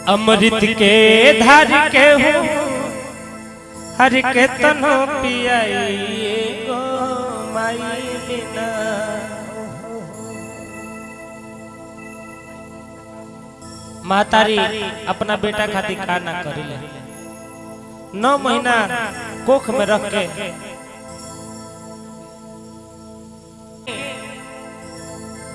अमृत के धार के हो हर के तनो पियाई गो माई बिना। मातारी अपना बेटा खातिर का ना करिले, 9 महीना कोख में रख के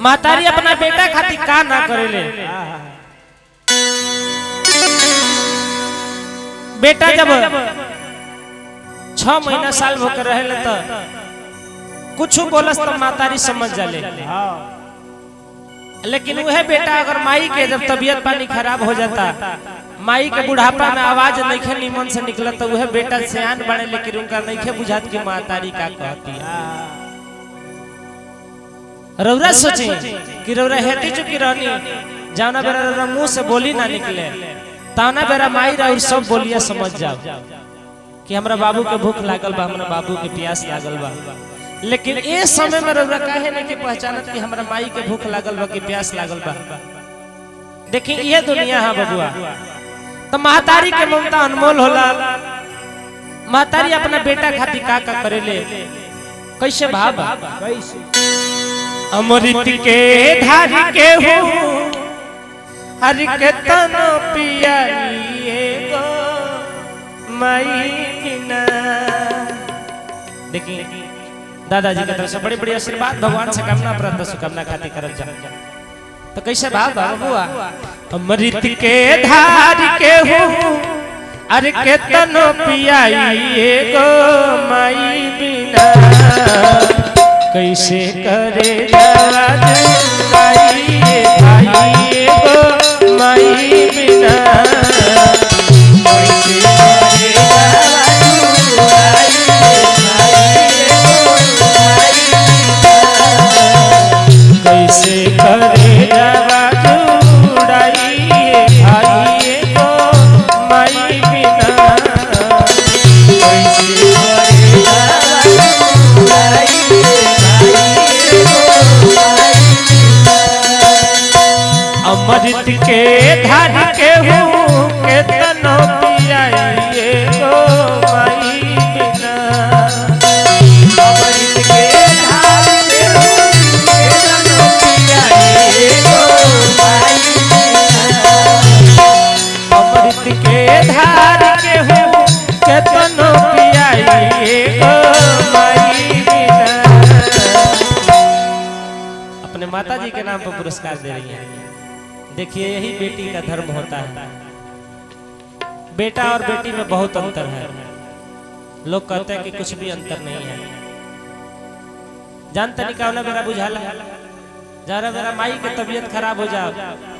मातारी अपना बेटा खातिर का ना करिले। बेटा जब 6 महीना साल होकर रहे तो कुछ बोलस तो मातारी समझ जाले, लेकिन वह बेटा अगर माई के जब तबीयत पानी खराब हो जाता, माई के बुढ़ापा में आवाज नहीं निमन से निकला तो वह बेटा सियान बने, लेकिन उनका नहीं बुझात कि मातारी का कहती है। रौरा सोचे कि रौरा हेती चुकी रहनी, जाना बेरा रौरा मुंह से बोली ना निकले, ताना बेरा माई और सब बोलिया समझ जाओ कि हमरा बाबू के भूख लागल बा, हमरा बाबू के प्यास लागल बा। लेकिन ए समय में रौरा काहे नहीं के पहचानत कि हमरा माई के भूख लागल बा कि प्यास लागल बा। देखिए ये दुनिया है बबुआ, तो महतारी के ममता अनमोल होला। महतारी अपना बेटा खातिर का करेले, कैसे भाव कैसे। अमृत के धार के हो हर के तनो पियाई गो माई बिना। देखिए दादाजी की तरफ से बड़ी बड़ी आशीर्वाद, भगवान से कामना प्रार्थना शुभकामना खातिर करल जा। तो कैसे भाव बाबुआ, अमृत के धार के हो अरे के तनो पियाई गो माई बिना। कैसे करे भाई गो माई बिना। कैसे करे जावा जुड़ाई भाई गो माई बिना। कैसे करे जावा अमृत के धार के हो के तनो पियाई गो माई बिना। अमृत के धार के हो के तनो पियाई गो माई बिना। अमृत के धार के हो के तनो पियाई गो माई बिना। अपने माता जी के नाम पर पुरस्कार दे रही है। देखिए यही बेटी का धर्म होता है, बेटा और बेटी में बहुत अंतर है। लोग कहते हैं कि कुछ भी अंतर नहीं है। जानते नहीं क्या मेरा बुझाला, जरा मेरा माई के तबीयत खराब हो जाओ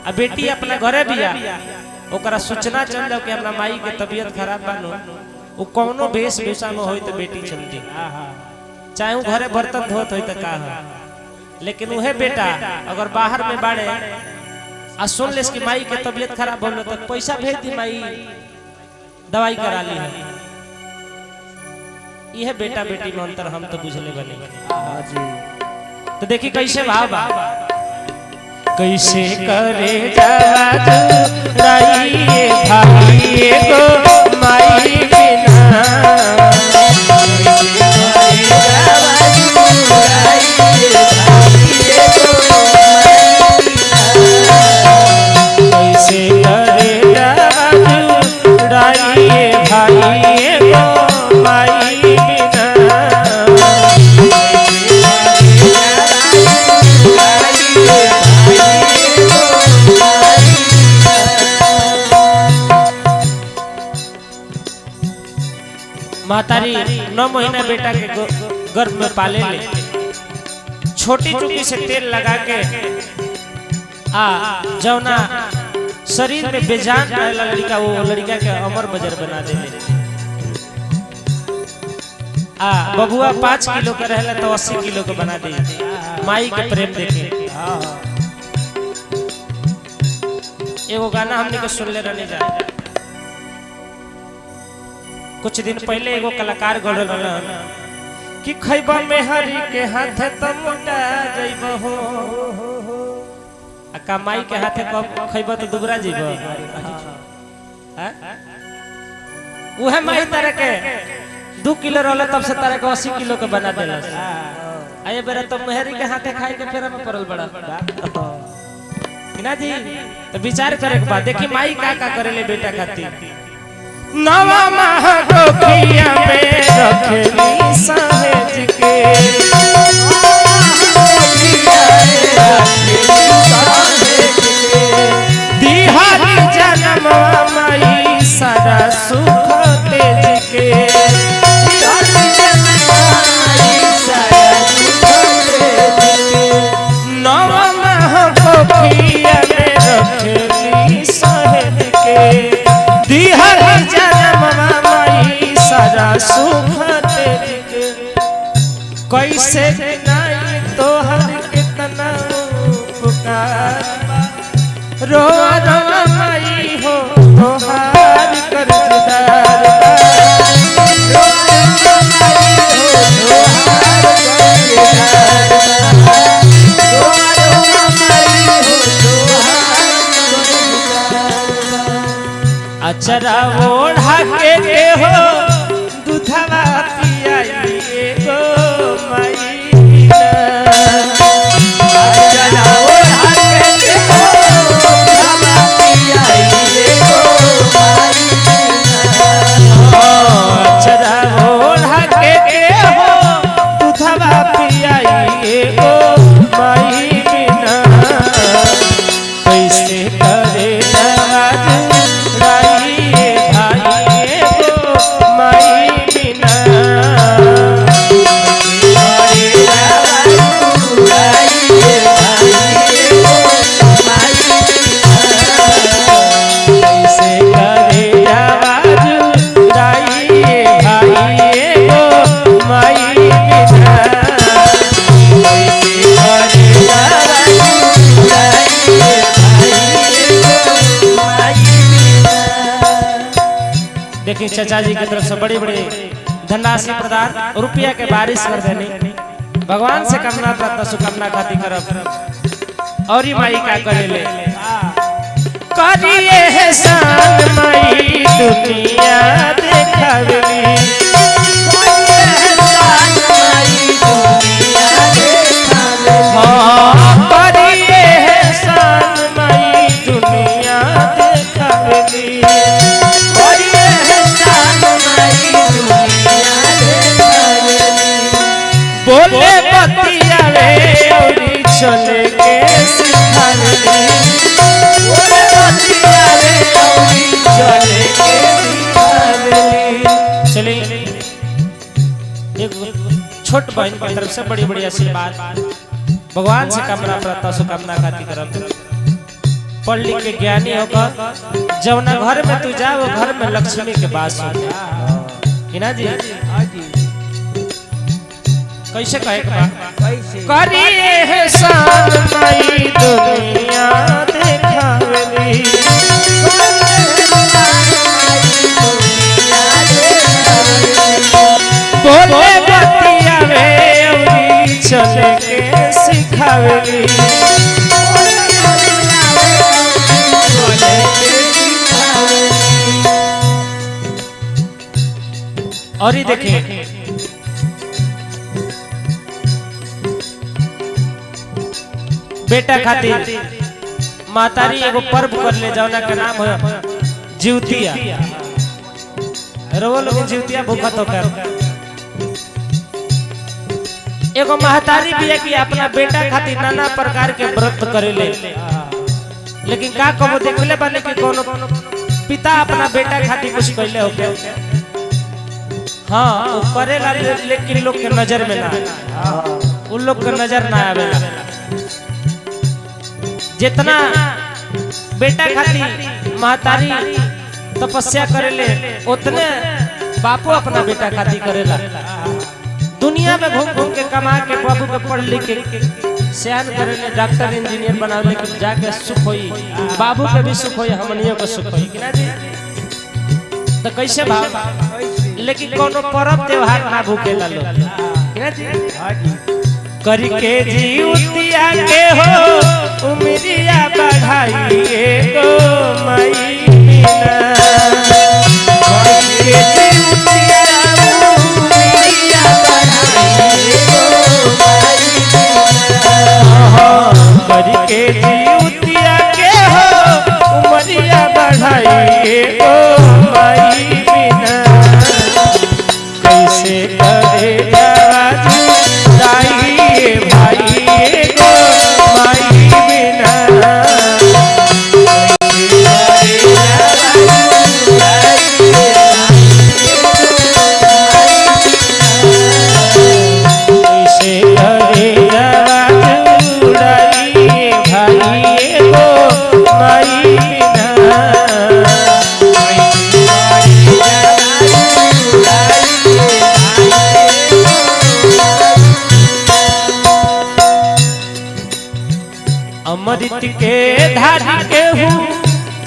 अब बेटी अपना घरे भी आ ओकरा सूचना चल जाओ कि अपना माई के तबीयत खराब बानो, वो कौनो भेष भूषा में होई तो बेटी चलती, चाहे वो घरे बर्तन धोत होई तो का है। लेकिन वह बेटा अगर बाहर में बाड़े आ सुन लेस कि माई के तबीयत खराब हो तो पैसा भेज दी, माई दवाई करा ली है। यह बेटा बेटी में अंतर हम तो बुझले बने। तो देखिए कैसे भाव कैसे करे जावा जुड़ाई भाई गो माई बिना। महतारी 9 महीना बेटा के गर्भ में पाले ले, छोटी चुकी से तेल लगा के जौना शरीर में बेजान रहेला लड़का, वो लड़का के अमर बजर बना देले। बबुआ 5 किलो का रहेला तो 80 किलो का बना दे। माई के प्रेम देखे एगो गाना हमने को सुन ले रहने जा। कुछ दिन पहले एगो कलाकार गौड़ कि खैबा में हरी के हाथ तो मोटा जइब हो, कमाई के हाथे खैबा तो दुबरा जइब। वह माई तरह के 2 किलो रहले तब से तरह के 80 किलो के बना देला। आये बेरा तो मेहरी के हाथे खाए के फेरा में पड़ल बड़ा ना जी। तो विचार करे के बाद देखी माई का करेले बेटा खातिर। नवा माह गोखिया में रखली सहेज के, दिहारी जन्म माई सारा सुख तेज के, नवा माह गोखिया में रखली सहेज के, दिहारी जन्म माई सारा सुख तेज के। कैसे नहीं तोहर कितना पुकार, रोआ रोआ माई हो तोहार कर्जदार, अचरा ओढ़ा के हो दूधवा पियाई गो माई बिना, अचरा ओढ़ा के हो दूधवा पियाई गो माई बिना, अचरा ओढ़ा के हो दूधवा पियाई गो माई बिना। कैसे करे देखिए चाचा जी की तरफ से बड़ी बड़ी धनराशि प्रदान रुपया के बारिश कर देनी। भगवान से कामना प्रार्थना सुकामना खाती करब। और ही माई का करेले करिए एहसान माई दुनिया देखावेली, करिए एहसान माई दुनिया देखावेली, बोले बतियावे औरी चले के सिखावेली, बोले बतियावे औरी चले के सिखावेली। चलिए एक छोट बहन की तरफ से बड़ी बड़ी आशीर्वाद। भगवान से कामना प्रार्थना सुकामना खाती करब। पढ़ लिख के ज्ञानी होकर जवना घर में तू जा वो घर में लक्ष्मी के वास हो कि ना जी। कैसे कहे करिए एहसान माई दुनिया देखावेली, बोले बतियावे औरी चले के सिखावेली, और ही देखें बेटा खातिर मातारी एगो पर्व कर ले जौना के नाम है जीवतिया। रोल में जीवतिया भूखत होकर एगो महतारी बिया की अपना बेटा खातिर नाना प्रकार के व्रत करेले। लेकिन का कबो देखले बाने कि कोनो पिता अपना बेटा खातिर कुछ कहले होके। हाँ वो करेला लेकिन लोग के नजर में ना, उन लोग के नजर ना आवेला। जितना बेटा खातिर महतारी तपस्या करेले उतने बापू अपना बेटा खातिर करेला। दुनिया में घूम घूम के कमा के बाबू के पढ़ लिख के सियान करेले, डॉक्टर इंजीनियर बनावे, लेकिन जाके सुख होई बाबू के भी सुख होई हमनियों के सुख होई कि ना जी। तो कैसे भाव लेकिन कोनो पर्व त्योहार ना भूखेला लोग कि ना जी। करी के जीवतिया के हो उमरिया बढ़ाई गो माई बिना,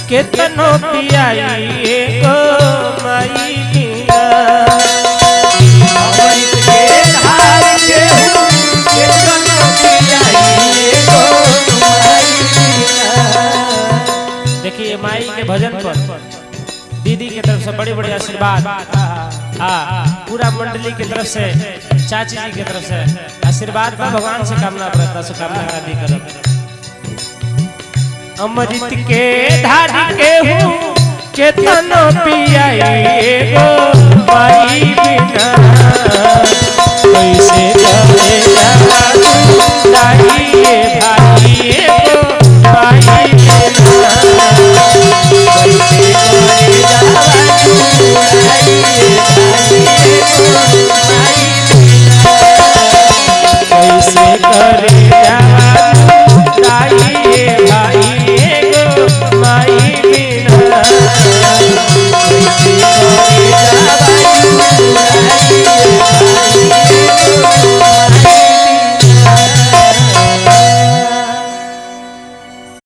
केतनो पियाई गो माई बिना अमृत के धार केहू केतनो पियाई गो माई बिना। देखिए माई के भजन पर दीदी की तरफ से बड़ी बड़ी आशीर्वाद, पूरा मंडली की तरफ से, चाची जी की तरफ से आशीर्वाद का भगवान से कामना करता सो कामना शादी करब। अमृत के धार केहू केतनो पियाई गो माई बिना कैसे चले जाई भाई गो माई